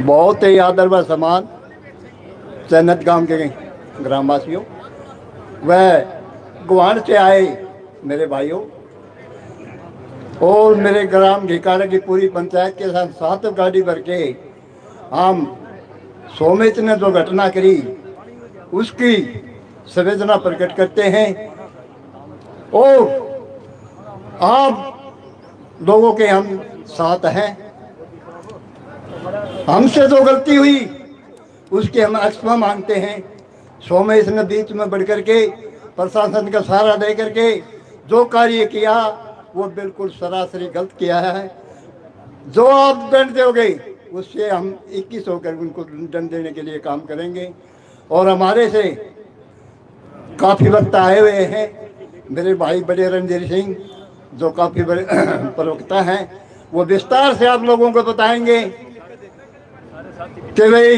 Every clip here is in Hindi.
बहुत ही आदर व सम्मान सैनत गांव के ग्रामवासियों व गुवाहाटी से आए मेरे भाइयों और मेरे ग्राम घिकाड़ा की पूरी पंचायत के साथ 7 गाड़ी भर के हम सोमेश ने जो घटना करी उसकी संवेदना प्रकट करते हैं और आप लोगों के हम साथ हैं। हमसे जो गलती हुई उसके हम क्षमा मांगते हैं। सोमेश ने बीच में बढ़ करके प्रशासन का सहारा दे करके जो कार्य किया वो बिल्कुल सरासरी गलत किया है। जो आप दंड दोगे उससे हम 21 होकर उनको दंड देने के लिए काम करेंगे। और हमारे से काफ़ी वक्त आए हुए हैं मेरे भाई बड़े रणधीर सिंह जो काफ़ी बड़े प्रवक्ता हैं, वो विस्तार से आप लोगों को बताएंगे कि भाई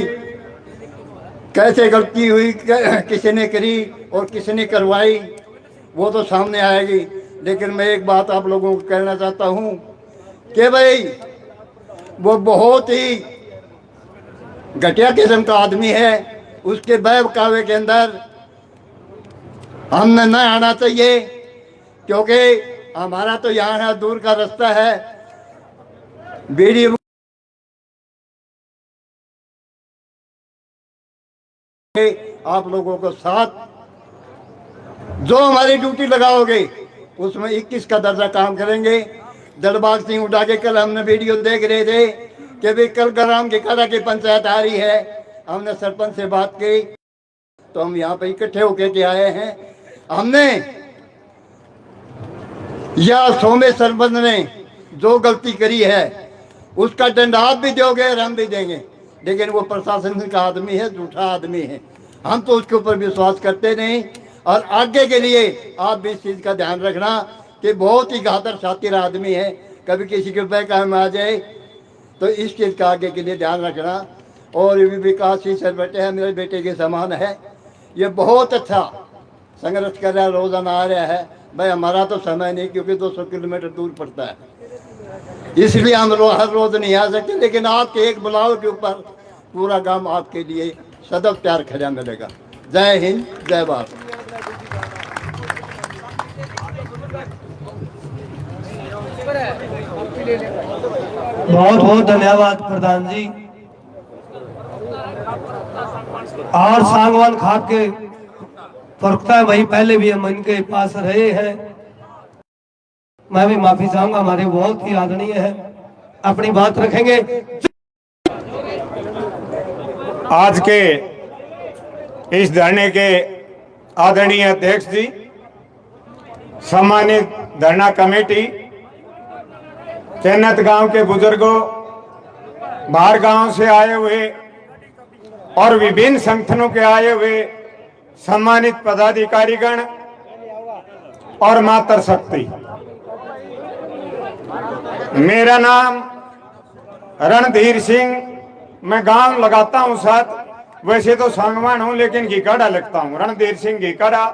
कैसे गलती हुई, किसी ने करी और किसी ने करवाई, वो तो सामने आएगी। लेकिन मैं एक बात आप लोगों को कहना चाहता हूँ कि भाई वो बहुत ही घटिया किस्म का आदमी है। उसके बहकावे के अंदर हमने न आना चाहिए क्योंकि हमारा तो यहाँ दूर का रास्ता है। वीडियो आप लोगों को साथ जो हमारी ड्यूटी लगाओगे उसमें 21 का दर्जा काम करेंगे। दलबाग सिंह उठा के कल हमने वीडियो देख रहे थे कि भाई कल ग्राम घिकाड़ा की पंचायत आ रही है। हमने सरपंच से बात की तो हम यहाँ पे इकट्ठे होके के आए हैं। हमने या सोमेश सरपंच ने जो गलती करी है उसका दंड आप भी दोगे और हम भी देंगे। लेकिन वो प्रशासन का आदमी है, झूठा आदमी है, हम तो उसके ऊपर विश्वास करते नहीं। और आगे के लिए आप भी इस चीज़ का ध्यान रखना कि बहुत ही घातर शातिर आदमी है, कभी किसी के पैसा में आ जाए तो इस चीज़ का आगे के लिए ध्यान रखना। और ये भी विकास ही सर बेटे हैं, मेरे बेटे के समान है। ये बहुत अच्छा संघर्ष कर रहा है, रोज़ाना आ रहा है। भाई हमारा तो समय नहीं क्योंकि 200 किलोमीटर दूर पड़ता है, इसलिए हम हर रोज़ नहीं आ सकते। लेकिन आपके एक बुलाव के ऊपर पूरा गांव आपके लिए सदैव प्यार खड़ा मिलेगा। जय हिंद, जय भारत। बहुत बहुत धन्यवाद प्रधान जी। और सांगवान खाप के प्रवक्ता भाई पहले भी हम इनके पास रहे हैं, मैं भी माफी चाहूंगा, हमारे बहुत ही आदरणीय है, अपनी बात रखेंगे। आज के इस धरने के आदरणीय अध्यक्ष जी, सम्मानित धरना कमेटी, चैनत गांव के बुजुर्गों, बाहर गांव से आए हुए और विभिन्न संगठनों के आए हुए सम्मानित पदाधिकारीगण और मातर शक्ति, मेरा नाम रणधीर सिंह, मैं गांव लगाता हूं साथ, वैसे तो सांगवान हूं लेकिन घिकाड़ा लगता हूं। रणधीर सिंह घिकाड़ा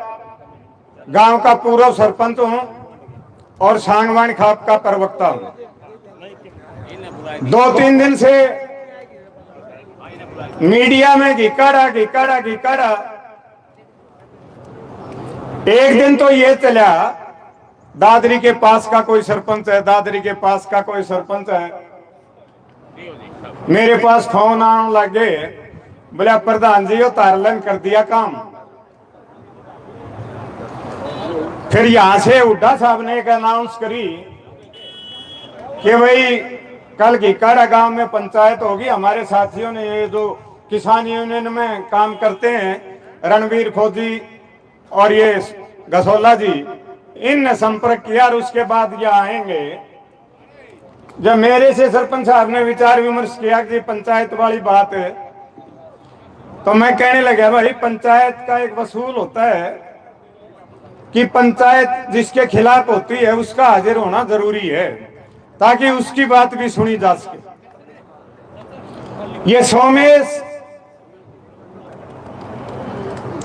गांव का पूर्व सरपंच हूं और सांगवान खाप का प्रवक्ता हूं। 2-3 दिन से मीडिया में घिकाड़ा घिकाड़ा घिकाड़ा, एक दिन तो ये चला दादरी के पास का कोई सरपंच है, दादरी के पास का कोई सरपंच है। मेरे पास फोन आने लगे, बोला प्रधान जी वो तारलन कर दिया काम। फिर यहां से हुड्डा साहब ने एक अनाउंस करी कि भाई कल घिकाड़ा गांव में पंचायत होगी। हमारे साथियों ने, ये जो किसान यूनियन में काम करते हैं, रणवीर फौजी और ये गसोला जी, इन संपर्क किया और उसके बाद ये आएंगे। जब मेरे से सरपंच साहब ने विचार विमर्श किया कि पंचायत वाली बात है, तो मैं कहने लगा भाई पंचायत का एक वसूल होता है कि पंचायत जिसके खिलाफ होती है उसका हाजिर होना जरूरी है ताकि उसकी बात भी सुनी जा सके। ये सोमेश,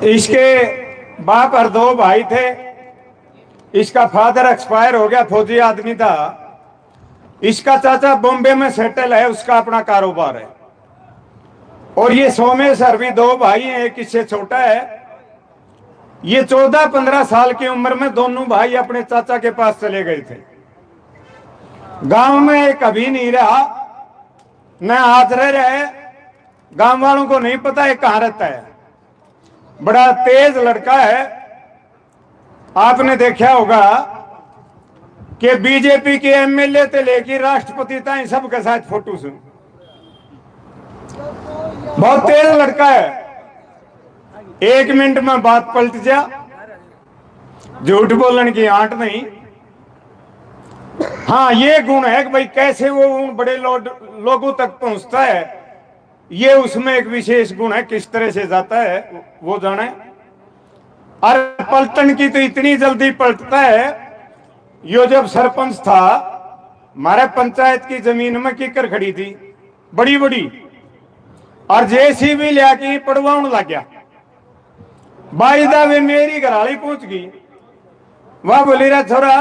इसके बाप और 2 भाई थे, इसका फादर एक्सपायर हो गया, फौजी आदमी था। इसका चाचा बॉम्बे में सेटल है, उसका अपना कारोबार है। और ये सोमेश्वर भी दो भाई हैं, एक इससे छोटा है। ये 14-15 साल की उम्र में दोनों भाई अपने चाचा के पास चले गए थे। गांव में एक कभी नहीं रहा, न आज रह रहे। गांव वालों को नहीं पता है कहां रहता है। बड़ा तेज लड़का है। आपने देखा होगा कि बीजेपी के एमएलए से लेकर राष्ट्रपति तक सबके साथ फोटो से, बहुत तेज लड़का है। 1 मिनट में बात पलट जा, झूठ बोलने की आंट नहीं। हाँ, ये गुण है कि भाई कैसे वो उन बड़े लोगों तक पहुंचता है, ये उसमें एक विशेष गुण है। किस तरह से जाता है वो जाने। और पलटन की तो इतनी जल्दी पलटता है। यो जब सरपंच था, हमारे पंचायत की जमीन में कीकर खड़ी थी बड़ी बड़ी, और जेसीबी लिया पड़वाउन लग गया। बाईदा वे मेरी घराली पहुंच गई। वह बोली रे छोरा,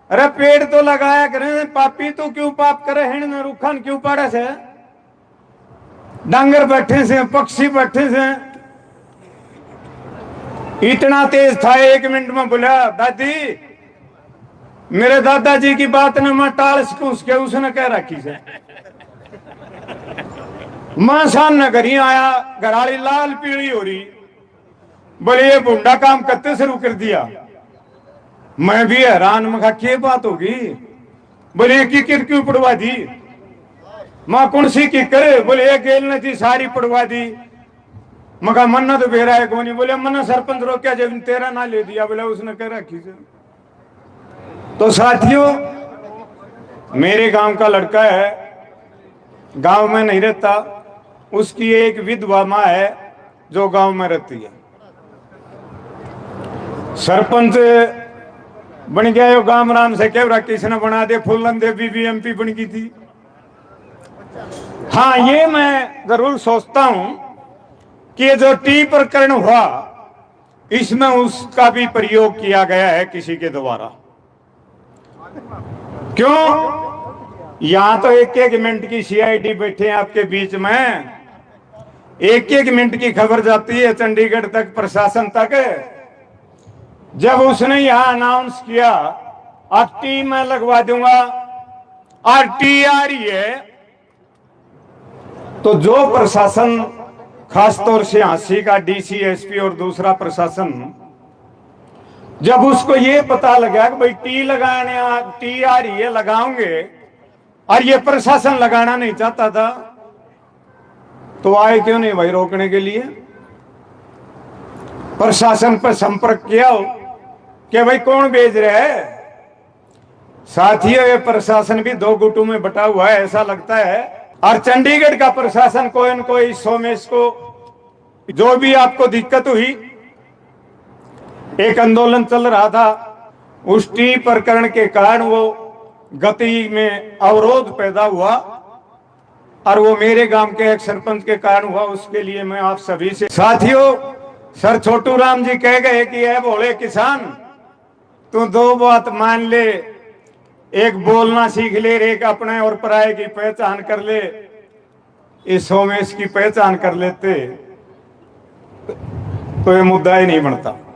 अरे पेड़ तो लगाया करे, पापी तो क्यों पाप करे, हिण रुखान क्यों पाड़े से, डांगर बैठे से, पक्षी बैठे से। इतना तेज था, 1 मिनट में बोला, दादी मेरे दादाजी की बात ने मैं टाल सकूं के, उसने कह रखी से। मां सामने करी आया, घराली लाल पीली हो रही। बोले ये बुंडा काम करते शुरू कर दिया। मैं भी हैरान, मैं कहा क्या बात होगी। बोले की क्यों पड़वा दी। मां कौन सी की करे। बोले ये गेल ने थी सारी पड़वा दी। मगा मन्ना तो बेरा है कोनी। बोले मन्ना सरपंच रोक्या जब तेरा ना ले दिया। बोले उसने कह रखी से। तो साथियों, मेरे गांव का लड़का है, गांव में नहीं रहता। उसकी एक विधवा मां है जो गांव में रहती है। सरपंच बन गया यो गांव राम से केवरा किसने बना दे। फूलन देवी भी एमपी बन गई थी। हाँ, ये मैं जरूर सोचता हूं कि जो टी प्रकरण हुआ, इसमें उसका भी प्रयोग किया गया है किसी के द्वारा। क्यों? यहां तो 1-1 मिनट की सीआईडी बैठे हैं आपके बीच में। 1-1 मिनट की खबर जाती है चंडीगढ़ तक, प्रशासन तक। जब उसने यहां अनाउंस किया अब टी मैं लगवा दूंगा, और टी आ रही है, तो जो प्रशासन, खासतौर से झांसी का डीसी, एसपी और दूसरा प्रशासन, जब उसको ये पता लगा कि भाई टी आ रही है, लगाओगे, और ये प्रशासन लगाना नहीं चाहता था, तो आए क्यों नहीं भाई रोकने के लिए। प्रशासन पर संपर्क किया कि भाई कौन भेज रहा है। साथियों, ये प्रशासन भी 2 गुटों में बटा हुआ है ऐसा लगता है। और चंडीगढ़ का प्रशासन कोई न कोई सोमेश को, जो भी आपको दिक्कत हुई, एक आंदोलन चल रहा था, उस टी प्रकरण के कारण वो गति में अवरोध पैदा हुआ, और वो मेरे गांव के एक सरपंच के कारण हुआ। उसके लिए मैं आप सभी से, साथियों, सर छोटू राम जी कह गए कि है भोले किसान, तू 2 बात मान ले, एक बोलना सीख ले, एक अपने और पराये की पहचान कर ले। इस सोमेश की पहचान कर लेते तो ये मुद्दा ही नहीं बनता।